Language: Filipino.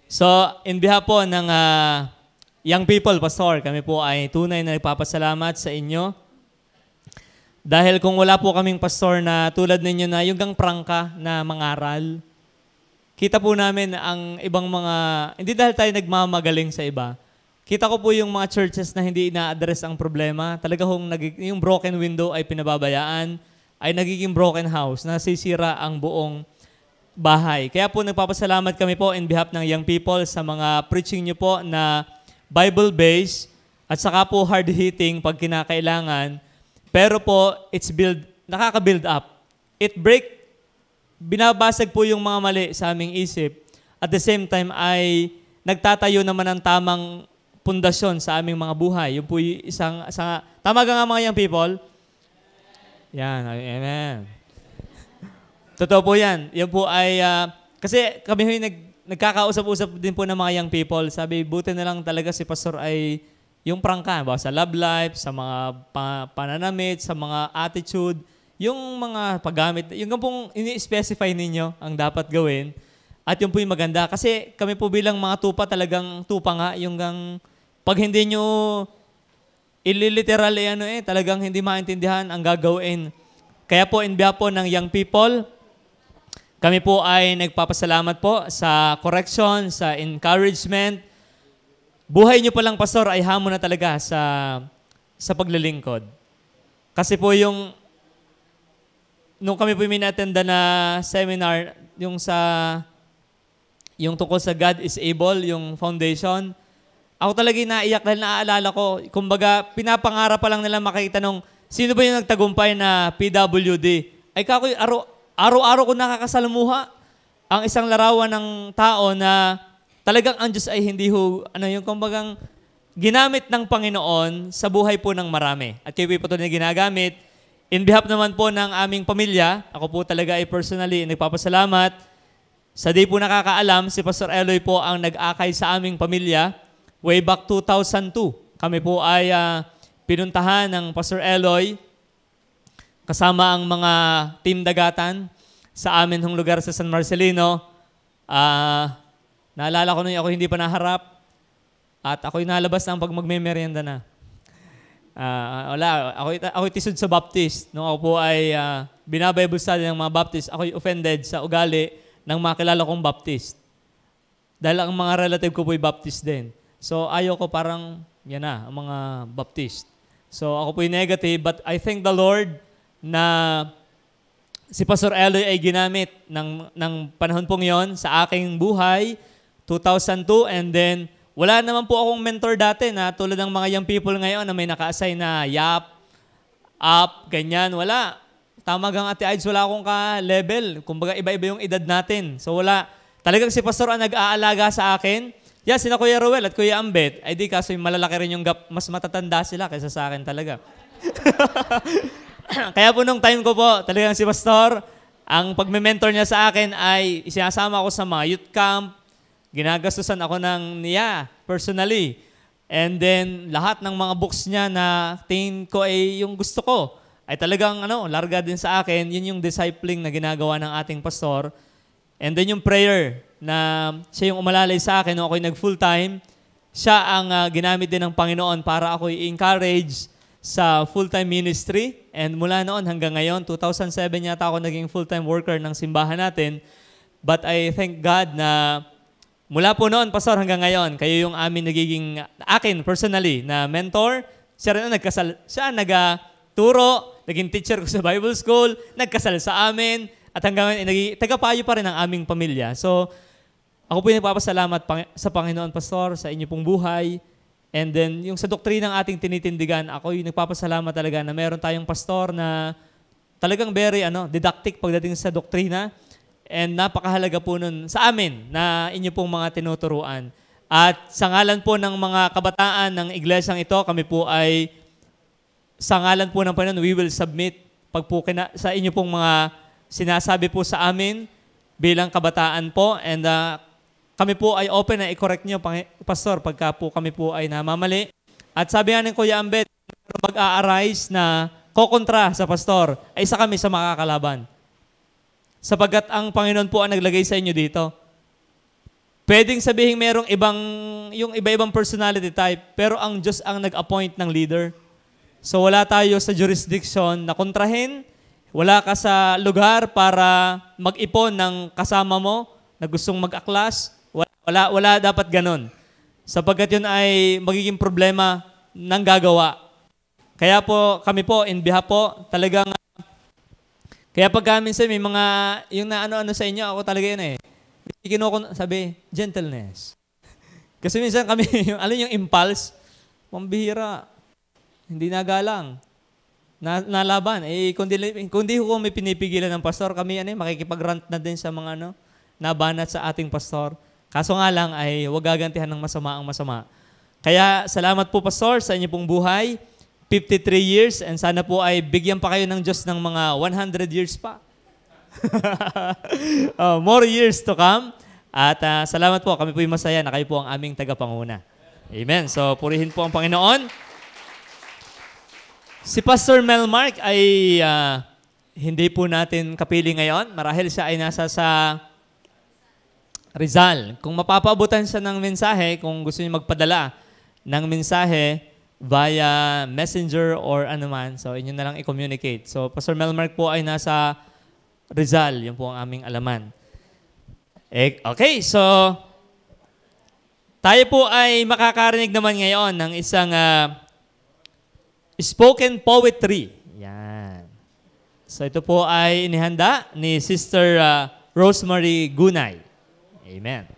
So, in behalf po ng young people, Pastor, kami po ay tunay na nagpapasalamat sa inyo. Dahil kung wala po kaming pastor na tulad ninyo na yung gang prangka na mangaral, kita po namin ang ibang mga, hindi dahil tayo nagmamagaling sa iba, kita ko po yung mga churches na hindi ina-address ang problema. Talaga yung broken window ay pinababayaan, ay nagiging broken house, nasisira ang buong bahay. Kaya po nagpapasalamat kami po in behalf ng young people sa mga preaching nyo po na Bible-based at saka po hard-hitting pag kinakailangan. Pero po, nakaka-build up. Binabasag po yung mga mali sa aming isip. At the same time ay nagtatayo naman ng tamang pundasyon sa aming mga buhay. Yung po tama ka nga mga young people? Yan, amen. Totoo po yan. Yan po ay, kasi kami nagkakausap-usap din po ng mga young people. Sabi, buti na lang talaga si Pastor ay yung prangka, sa love life, sa mga pananamit, sa mga attitude, yung mga paggamit, yung pong ini-specify ninyo ang dapat gawin, at yung po yung maganda. Kasi kami po bilang mga tupa, talagang tupa nga, yung pag hindi nyo ililiteral, talagang hindi maintindihan ang gagawin. Kaya po, in behalf po ng young people, kami po ay nagpapasalamat po sa correction, sa encouragement. Buhay nyo palang, Pastor, ay hamon na talaga sa paglilingkod. Kasi po nung kami po minattenda na seminar, yung tungkol sa God is Able, yung foundation, ako talaga naiyak dahil naaalala ko, kumbaga, pinapangarap pa lang nila makita nung, sino ba yung nagtagumpay na PWD? Ay kakoy, araw-araw ko nakakasalamuha ang isang larawan ng tao na talagang ang Diyos ay hindi yung kumbagang ginamit ng Panginoon sa buhay po ng marami. At kayo po ito na ginagamit. In behalf naman po ng aming pamilya, ako po talaga ay personally nagpapasalamat. Sa day po nakakaalam, si Pastor Eloy po ang nag-akay sa aming pamilya way back 2002. Kami po ay pinuntahan ng Pastor Eloy kasama ang mga team dagatan sa amin hong lugar sa San Marcelino. Naalala ko nung ako hindi pa naharap at ako'y nalabas ng pag magme-merienda na. Ako'y tisod sa Baptist. Nung ako po ay binabible study ng mga Baptist, ako'y offended sa ugali ng mga kilala kong Baptist. Dahil ang mga relative ko po'y Baptist din. So ayaw ko parang, yan na, ang mga Baptist. So ako po'y negative, but I thank the Lord na si Pastor Eloy ay ginamit ng panahon pong yon sa aking buhay, 2002, and then wala naman po akong mentor dati na tulad ng mga young people ngayon na may naka-assign na YAP, UP, ganyan. Wala. Tama gang Ate Aids, wala akong ka-level. Kumbaga iba-iba yung edad natin. So wala. Talagang si Pastor ang nag-aalaga sa akin. Yeah, sina Kuya Ruel at Kuya Ambet. Ay di kaso yung malalaki rin yung gap. Mas matatanda sila kaysa sa akin talaga. Kaya po nung time ko po, talagang si Pastor, ang pagme-mentor niya sa akin ay isinasama ko sa mga youth camp. Ginagastusan ako niya personally. And then, lahat ng mga books niya na tingin ko ay yung gusto ko, ay talagang larga din sa akin. Yun yung discipling na ginagawa ng ating pastor. And then yung prayer na siya yung umalalay sa akin nung ako'y nag-full-time. Siya ang ginamit din ng Panginoon para ako'y encourage sa full-time ministry. And mula noon hanggang ngayon, 2007 yata ako naging full-time worker ng simbahan natin. But I thank God na mula po noon, Pastor, hanggang ngayon, kayo yung akin personally, na mentor. Siya rin ang nagkasal. Siya nagturo, naging teacher ko sa Bible School, nagkasal sa amin, at hanggang ngayon, tagapayo pa rin ang aming pamilya. So, ako po yung nagpapasalamat sa Panginoon, Pastor, sa inyo pong buhay. And then, yung sa doktrina ng ating tinitindigan, ako yung nagpapasalamat talaga na meron tayong pastor na talagang very didactic pagdating sa doktrina. And napakahalaga po nun sa amin na inyo pong mga tinuturuan. At sa ngalan po ng mga kabataan ng iglesyang ito, kami po ay sa ngalan po ng Panginoon, we will submit sa inyo pong mga sinasabi po sa amin bilang kabataan po. And kami po ay open na i-correct nyo, Pastor, pagka po kami po ay namamali. At sabi nga ng Kuya Ambet, mag-a-arise na kokontra sa Pastor, ay isa kami sa makakalaban. Sapagkat ang Panginoon po ang naglagay sa inyo dito. Pwedeng sabihin merong yung iba-ibang personality type, pero ang Diyos ang nag-appoint ng leader. So wala tayo sa jurisdiction na kontrahin, wala ka sa lugar para mag-ipon ng kasama mo na gustong mag-aklas. Wala dapat ganun. Sapagkat yun ay magiging problema ng gagawa. Kaya po, kami po, in behalf po, talagang, kaya pag minsan may mga, yung na ano-ano sa inyo, ako talaga yun eh. Sabi, gentleness. Kasi minsan kami, yung impulse, pambihira, hindi nagalang, nalaban. Kundi ko may pinipigilan ng pastor, kami makikipag-rant na din sa mga nabanat sa ating pastor. Kaso nga lang ay huwag gagantihan ng masama ang masama. Kaya salamat po pastor sa inyo pong buhay, 53 years, and sana po ay bigyan pa kayo ng Diyos ng mga 100 years pa. More years to come. At salamat po, kami po yung masaya na kayo po ang aming tagapanguna. Amen. So, purihin po ang Panginoon. Si Pastor Mel Mark ay hindi po natin kapili ngayon. Marahil siya ay nasa sa Rizal. Kung mapapaabutan siya ng mensahe, kung gusto niyo magpadala ng mensahe via messenger or anuman, so inyo na lang i-communicate. So, Pastor Mel Mark po ay nasa Rizal. Yun po ang aming alaman. Okay, so tayo po ay makakarinig naman ngayon ng isang spoken poetry. Yan. So ito po ay inihanda ni Sister Rosemary Gunay. Amen.